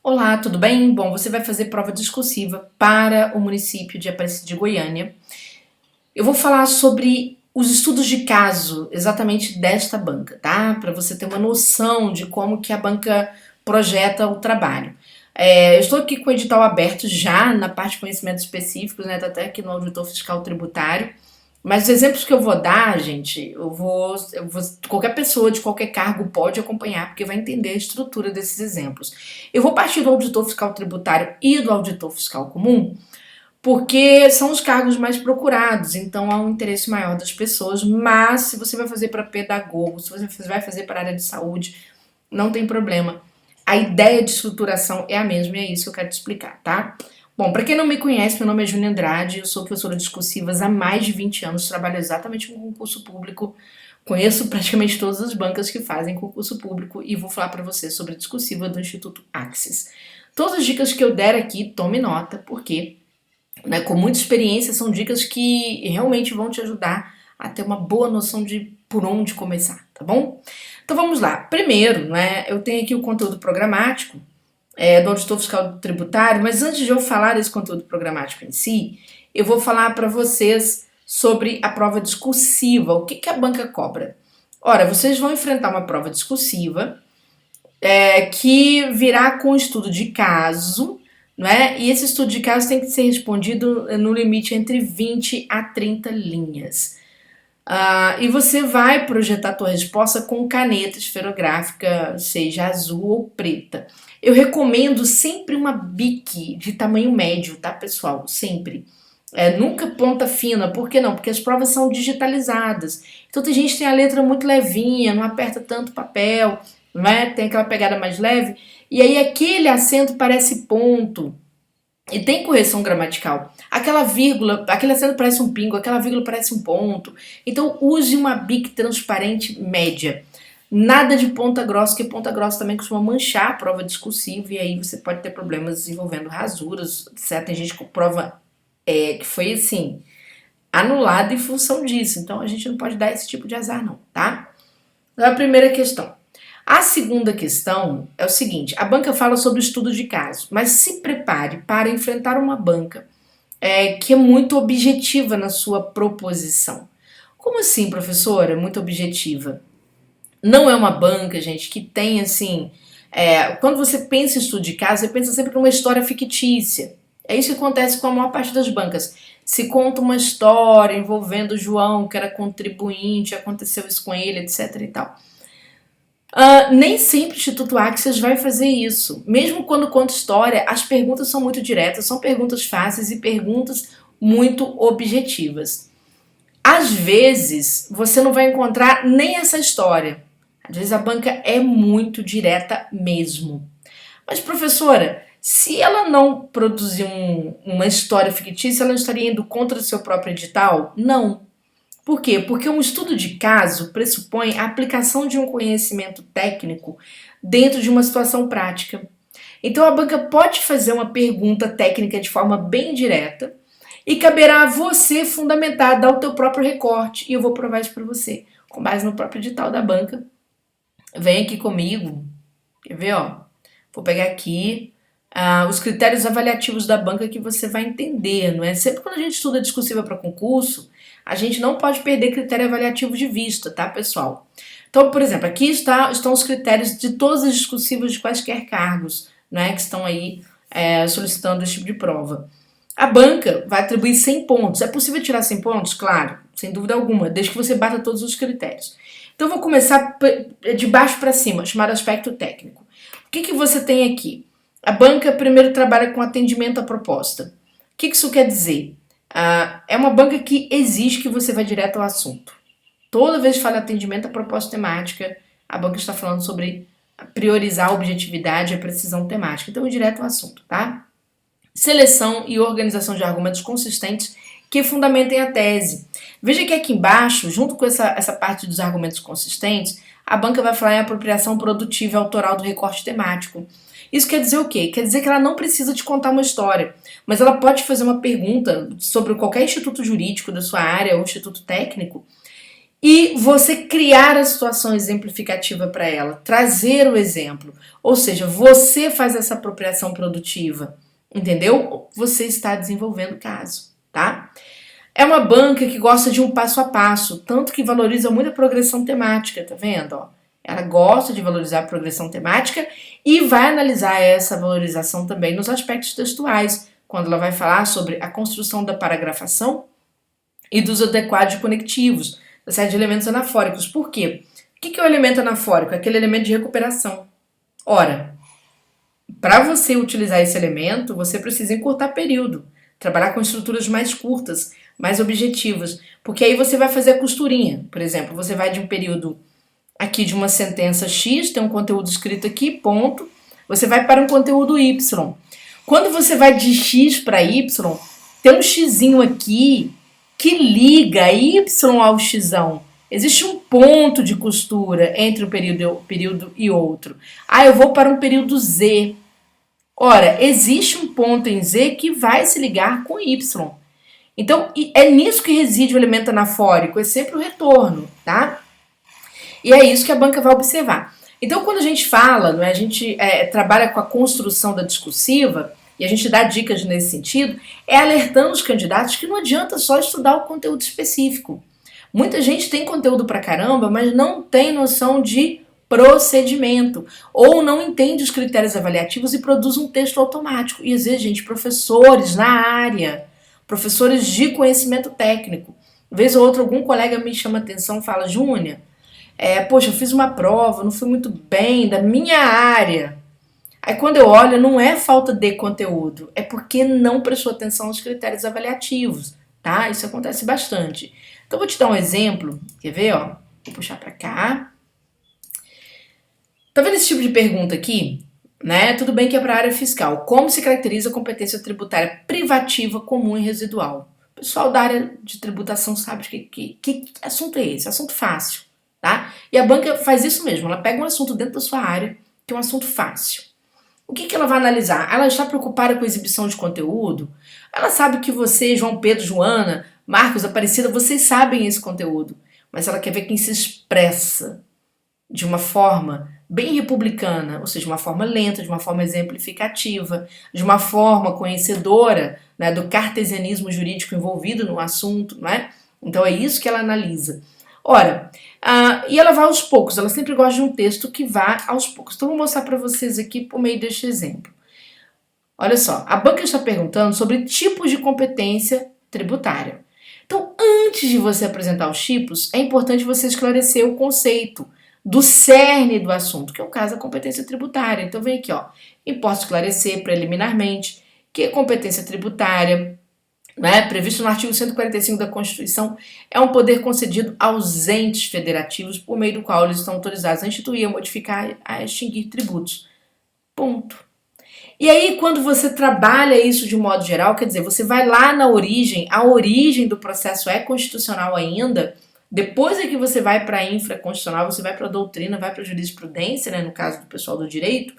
Olá, tudo bem? Bom, você vai fazer prova discursiva para o município de Aparecida de Goiânia. Eu vou falar sobre os estudos de caso exatamente desta banca, tá? Para você ter uma noção de como que a banca projeta o trabalho. Eu estou aqui com o edital aberto já na parte de conhecimentos específicos, né? Tá até aqui no auditor fiscal tributário. Mas os exemplos que eu vou dar, gente, qualquer pessoa de qualquer cargo pode acompanhar, porque vai entender a estrutura desses exemplos. Eu vou partir do auditor fiscal tributário e do auditor fiscal comum, porque são os cargos mais procurados, então há um interesse maior das pessoas, mas se você vai fazer para pedagogo, se você vai fazer para a área de saúde, não tem problema. A ideia de estruturação é a mesma e é isso que eu quero te explicar, tá? Bom, para quem não me conhece, meu nome é Júnia Andrade, eu sou professora de discursivas há mais de 20 anos, trabalho exatamente com concurso público, conheço praticamente todas as bancas que fazem concurso público e vou falar para você sobre a discursiva do Instituto Axis. Todas as dicas que eu der aqui, tome nota, porque com muita experiência são dicas que realmente vão te ajudar a ter uma boa noção de por onde começar, tá bom? Então vamos lá. Primeiro, eu tenho aqui o conteúdo programático, do auditor fiscal tributário, mas antes de eu falar desse conteúdo programático em si, eu vou falar para vocês sobre a prova discursiva. O que a banca cobra? Ora, vocês vão enfrentar uma prova discursiva que virá com estudo de caso, não é? E esse estudo de caso tem que ser respondido no limite entre 20 a 30 linhas. E você vai projetar a tua resposta com caneta esferográfica, seja azul ou preta. Eu recomendo sempre uma Bic de tamanho médio, tá, pessoal? Sempre. Nunca ponta fina. Por que não? Porque as provas são digitalizadas. Então tem gente que tem a letra muito levinha, não aperta tanto papel, não é? Tem aquela pegada mais leve. E aí aquele acento parece ponto. E tem correção gramatical. Aquela vírgula, aquele acento parece um pingo, aquela vírgula parece um ponto. Então use uma Bic transparente média. Nada de ponta grossa, porque ponta grossa também costuma manchar a prova discursiva e aí você pode ter problemas envolvendo rasuras, certo? Tem gente com prova que foi assim, anulada em função disso. Então a gente não pode dar esse tipo de azar não, tá? Então, a primeira questão. A segunda questão é o seguinte, a banca fala sobre o estudo de caso, mas se prepare para enfrentar uma banca que é muito objetiva na sua proposição. Como assim, professora? Muito objetiva. Não é uma banca, gente, que tem assim... quando você pensa em estudo de caso, você pensa sempre numa história fictícia. É isso que acontece com a maior parte das bancas. Se conta uma história envolvendo o João, que era contribuinte, aconteceu isso com ele, etc e tal. Nem sempre o Instituto Axis vai fazer isso. Mesmo quando conta história, as perguntas são muito diretas, são perguntas fáceis e perguntas muito objetivas. Às vezes, você não vai encontrar nem essa história. Às vezes a banca é muito direta mesmo. Mas, professora, se ela não produzir uma história fictícia, ela estaria indo contra o seu próprio edital? Não. Por quê? Porque um estudo de caso pressupõe a aplicação de um conhecimento técnico dentro de uma situação prática. Então a banca pode fazer uma pergunta técnica de forma bem direta e caberá a você fundamentar, dar o teu próprio recorte. E eu vou provar isso para você, com base no próprio edital da banca. Vem aqui comigo, quer ver, ó? Vou pegar aqui os critérios avaliativos da banca que você vai entender, não é? Sempre quando a gente estuda discursiva para concurso, a gente não pode perder critério avaliativo de vista, tá, pessoal? Então, por exemplo, aqui estão os critérios de todas as discursivas de quaisquer cargos, né, que estão aí solicitando esse tipo de prova. A banca vai atribuir 100 pontos. É possível tirar 100 pontos? Claro, sem dúvida alguma, desde que você bata todos os critérios. Então, eu vou começar de baixo para cima, chamado aspecto técnico. O que você tem aqui? A banca primeiro trabalha com atendimento à proposta. O que isso quer dizer? É uma banca que exige que você vá direto ao assunto. Toda vez que fala atendimento à proposta temática, a banca está falando sobre priorizar a objetividade e a precisão temática. Então, direto ao assunto, tá? Seleção e organização de argumentos consistentes que fundamentem a tese. Veja que aqui embaixo, junto com essa parte dos argumentos consistentes, a banca vai falar em apropriação produtiva e autoral do recorte temático. Isso quer dizer o quê? Quer dizer que ela não precisa te contar uma história, mas ela pode fazer uma pergunta sobre qualquer instituto jurídico da sua área ou instituto técnico e você criar a situação exemplificativa para ela, trazer o exemplo. Ou seja, você faz essa apropriação produtiva, entendeu? Você está desenvolvendo o caso, tá? É uma banca que gosta de um passo a passo, tanto que valoriza muito a progressão temática, tá vendo? Ó, ela gosta de valorizar a progressão temática e vai analisar essa valorização também nos aspectos textuais, quando ela vai falar sobre a construção da paragrafação e dos adequados conectivos, da série de elementos anafóricos. Por quê? O que é o elemento anafórico? É aquele elemento de recuperação. Ora, para você utilizar esse elemento, você precisa encurtar período, trabalhar com estruturas mais curtas, mais objetivas, porque aí você vai fazer a costurinha. Por exemplo, você vai de um período aqui de uma sentença X, tem um conteúdo escrito aqui, ponto. Você vai para um conteúdo Y. Quando você vai de X para Y, tem um Xzinho aqui que liga Y ao Xão. Existe um ponto de costura entre um período e outro. Ah, eu vou para um período Z. Ora, existe um ponto em Z que vai se ligar com Y. Então, é nisso que reside o elemento anafórico, é sempre o retorno, tá? E é isso que a banca vai observar. Então, quando a gente fala, né, a gente trabalha com a construção da discursiva, e a gente dá dicas nesse sentido, é alertando os candidatos que não adianta só estudar o conteúdo específico. Muita gente tem conteúdo pra caramba, mas não tem noção de procedimento, ou não entende os critérios avaliativos e produz um texto automático. E às vezes, gente, professores na área, professores de conhecimento técnico, vez ou outra algum colega me chama atenção e fala, Júnia, poxa, eu fiz uma prova, não fui muito bem da minha área. Aí quando eu olho, não é falta de conteúdo, é porque não prestou atenção aos critérios avaliativos, tá? Isso acontece bastante. Então vou te dar um exemplo, quer ver, ó? Vou puxar pra cá. Tá vendo esse tipo de pergunta aqui? Né? Tudo bem que é para a área fiscal. Como se caracteriza a competência tributária privativa, comum e residual? O pessoal da área de tributação sabe que assunto é esse? Assunto fácil, tá? E a banca faz isso mesmo, ela pega um assunto dentro da sua área, que é um assunto fácil. O que ela vai analisar? Ela está preocupada com a exibição de conteúdo? Ela sabe que você, João Pedro, Joana, Marcos, Aparecida, vocês sabem esse conteúdo, mas ela quer ver quem se expressa de uma forma bem republicana, ou seja, uma forma lenta, de uma forma exemplificativa, de uma forma conhecedora, né, do cartesianismo jurídico envolvido no assunto, não é? Então é isso que ela analisa. Ora, e ela vai aos poucos, ela sempre gosta de um texto que vá aos poucos. Então vou mostrar para vocês aqui por meio deste exemplo. Olha só, a banca está perguntando sobre tipos de competência tributária. Então, antes de você apresentar os tipos, é importante você esclarecer o conceito do cerne do assunto, que é o caso da competência tributária. Então vem aqui, ó, importa esclarecer preliminarmente que a competência tributária, né, previsto no artigo 145 da Constituição, é um poder concedido aos entes federativos por meio do qual eles estão autorizados a instituir, a modificar, a extinguir tributos. Ponto. E aí, quando você trabalha isso de um modo geral, quer dizer, você vai lá na origem, a origem do processo é constitucional ainda, depois é que você vai para a infraconstitucional, você vai para a doutrina, vai para a jurisprudência, né, no caso do pessoal do direito,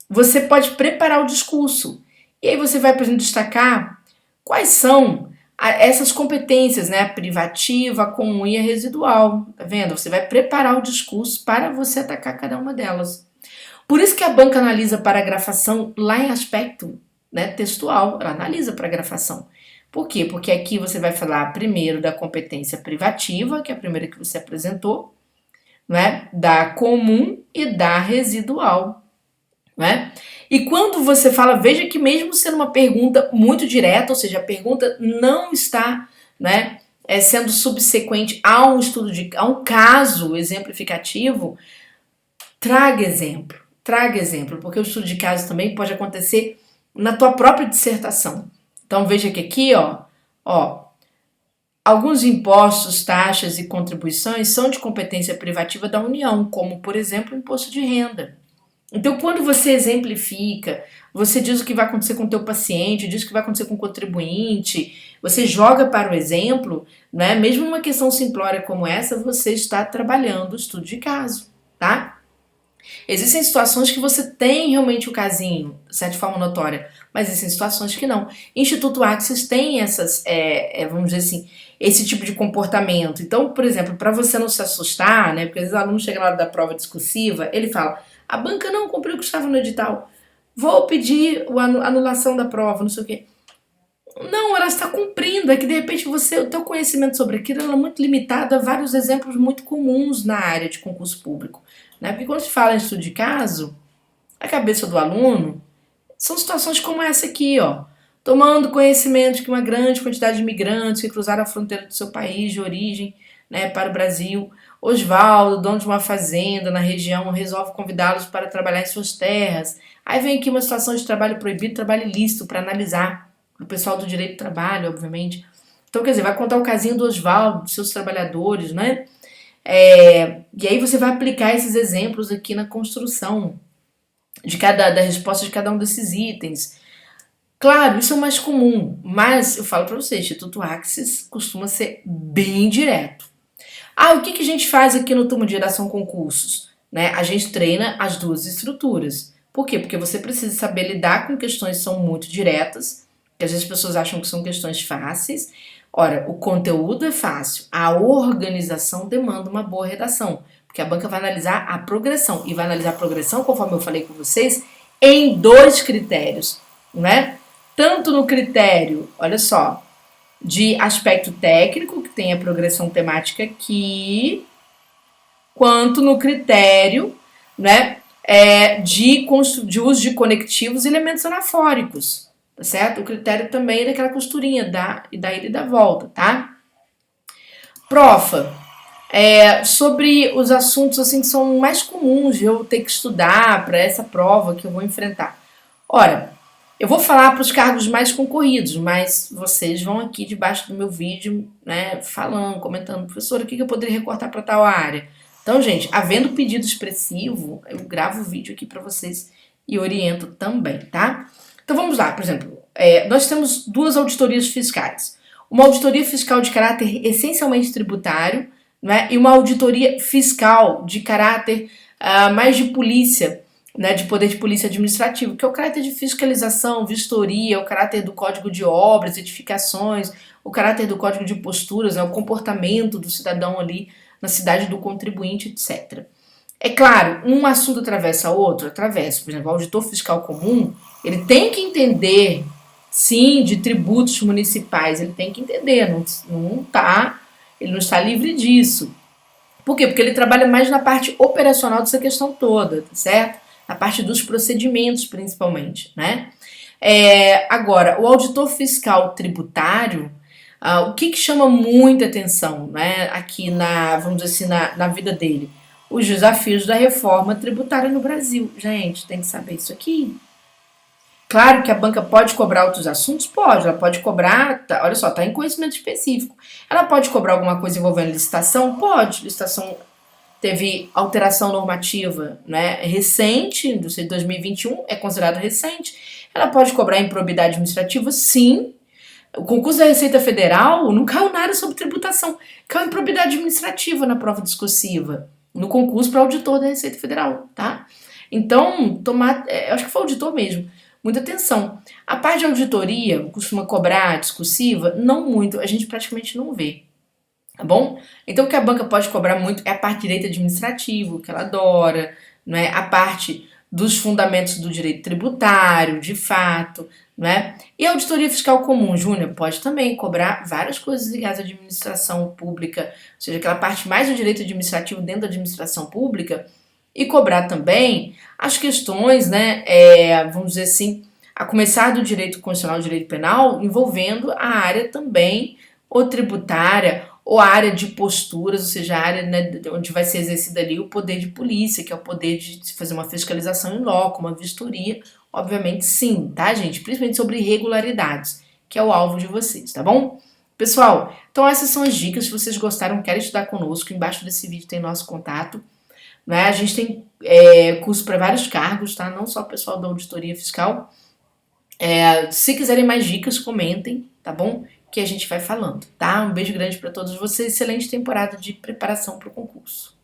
você pode preparar o discurso. E aí você vai, por exemplo, destacar quais são essas competências, né, a privativa, a comum e a residual. Tá vendo? Você vai preparar o discurso para você atacar cada uma delas. Por isso que a banca analisa a paragrafação lá em aspecto, né, textual. Ela analisa a paragrafação. Por quê? Porque aqui você vai falar primeiro da competência privativa, que é a primeira que você apresentou, né? Da comum e da residual, né? E quando você fala, veja que mesmo sendo uma pergunta muito direta, ou seja, a pergunta não está, né, sendo subsequente a um estudo a um caso exemplificativo, traga exemplo, porque o estudo de caso também pode acontecer na tua própria dissertação. Então veja que aqui, ó, alguns impostos, taxas e contribuições são de competência privativa da União, como, por exemplo, o imposto de renda. Então, quando você exemplifica, você diz o que vai acontecer com o teu paciente, diz o que vai acontecer com o contribuinte, você joga para o exemplo, né? Mesmo numa questão simplória como essa, você está trabalhando o estudo de caso, tá? Existem situações que você tem realmente o casinho, de certa forma notória, mas existem situações que não. Instituto Axis tem essas, vamos dizer assim, esse tipo de comportamento. Então, por exemplo, para você não se assustar, né? Porque às vezes o aluno chega na hora da prova discursiva, ele fala: a banca não cumpriu o que estava no edital, vou pedir a anulação da prova, não sei o quê. Não, ela está cumprindo, é que de repente o teu conhecimento sobre aquilo é muito limitado a vários exemplos muito comuns na área de concurso público. Né? Porque quando se fala em estudo de caso, a cabeça do aluno são situações como essa aqui, ó. Tomando conhecimento de que uma grande quantidade de imigrantes que cruzaram a fronteira do seu país de origem, né, para o Brasil. Oswaldo, dono de uma fazenda na região, resolve convidá-los para trabalhar em suas terras. Aí vem aqui uma situação de trabalho proibido, trabalho ilícito, para analisar. O pessoal do direito do trabalho, obviamente. Então, quer dizer, vai contar o casinho do Oswaldo, dos seus trabalhadores, né? E aí você vai aplicar esses exemplos aqui na construção da resposta de cada um desses itens. Claro, isso é o mais comum, mas eu falo para você, Instituto Axis costuma ser bem direto. Ah, o que, que a gente faz aqui no turma de redação concursos? Né? A gente treina as duas estruturas. Por quê? Porque você precisa saber lidar com questões que são muito diretas, que às vezes as pessoas acham que são questões fáceis. Ora, o conteúdo é fácil, a organização demanda uma boa redação, porque a banca vai analisar a progressão, e vai analisar a progressão, conforme eu falei com vocês, em dois critérios, né? Tanto no critério, olha só, de aspecto técnico, que tem a progressão temática aqui, quanto no critério, né, de uso de conectivos e elementos anafóricos, tá certo? O critério também é daquela costurinha da ida e da volta, tá? Profa, sobre os assuntos assim que são mais comuns de eu ter que estudar para essa prova que eu vou enfrentar. Ora, eu vou falar para os cargos mais concorridos, mas vocês vão aqui debaixo do meu vídeo, né, falando, comentando, professora, o que eu poderia recortar para tal área? Então, gente, havendo pedido expressivo, eu gravo o vídeo aqui para vocês e oriento também, tá? Então vamos lá, por exemplo, nós temos duas auditorias fiscais. Uma auditoria fiscal de caráter essencialmente tributário, né, e uma auditoria fiscal de caráter mais de polícia, né, de poder de polícia administrativo, que é o caráter de fiscalização, vistoria, o caráter do código de obras, edificações, o caráter do código de posturas, né, o comportamento do cidadão ali na cidade do contribuinte, etc. É claro, um assunto atravessa outro, atravessa. Por exemplo, o auditor fiscal comum, ele tem que entender, sim, de tributos municipais, ele tem que entender, ele não está livre disso. Por quê? Porque ele trabalha mais na parte operacional dessa questão toda, tá certo? Na parte dos procedimentos, principalmente, né? Agora, o auditor fiscal tributário, o que chama muita atenção, né, aqui vamos dizer assim, na vida dele? Os desafios da reforma tributária no Brasil. Gente, tem que saber isso aqui. Claro que a banca pode cobrar outros assuntos? Pode, ela pode cobrar, olha só, está em conhecimento específico. Ela pode cobrar alguma coisa envolvendo licitação? Pode. Licitação teve alteração normativa, né, recente, do 2021, é considerado recente. Ela pode cobrar improbidade administrativa? Sim. O concurso da Receita Federal não caiu nada sobre tributação, caiu improbidade administrativa na prova discursiva, no concurso para auditor da Receita Federal, tá? Então, eu acho que foi auditor mesmo. Muita atenção. A parte de auditoria costuma cobrar discursiva? Não muito, a gente praticamente não vê. Tá bom? Então, o que a banca pode cobrar muito é a parte de direito administrativo, que ela adora, né? A parte dos fundamentos do direito tributário, de fato, né? E a auditoria fiscal comum, Júnior, pode também cobrar várias coisas ligadas à administração pública, ou seja, aquela parte mais do direito administrativo dentro da administração pública, e cobrar também as questões, né? Vamos dizer assim, a começar do direito constitucional e direito penal, envolvendo a área também, ou tributária, ou a área de posturas, ou seja, a área, né, onde vai ser exercido ali o poder de polícia, que é o poder de fazer uma fiscalização em loco, uma vistoria, obviamente sim, tá, gente? Principalmente sobre irregularidades, que é o alvo de vocês, tá bom? Pessoal, então essas são as dicas. Se vocês gostaram, querem estudar conosco, embaixo desse vídeo tem nosso contato. Né? A gente tem curso para vários cargos, tá? Não só o pessoal da auditoria fiscal. Se quiserem mais dicas, comentem, tá bom? Que a gente vai falando, tá? Um beijo grande para todos vocês. Excelente temporada de preparação para o concurso.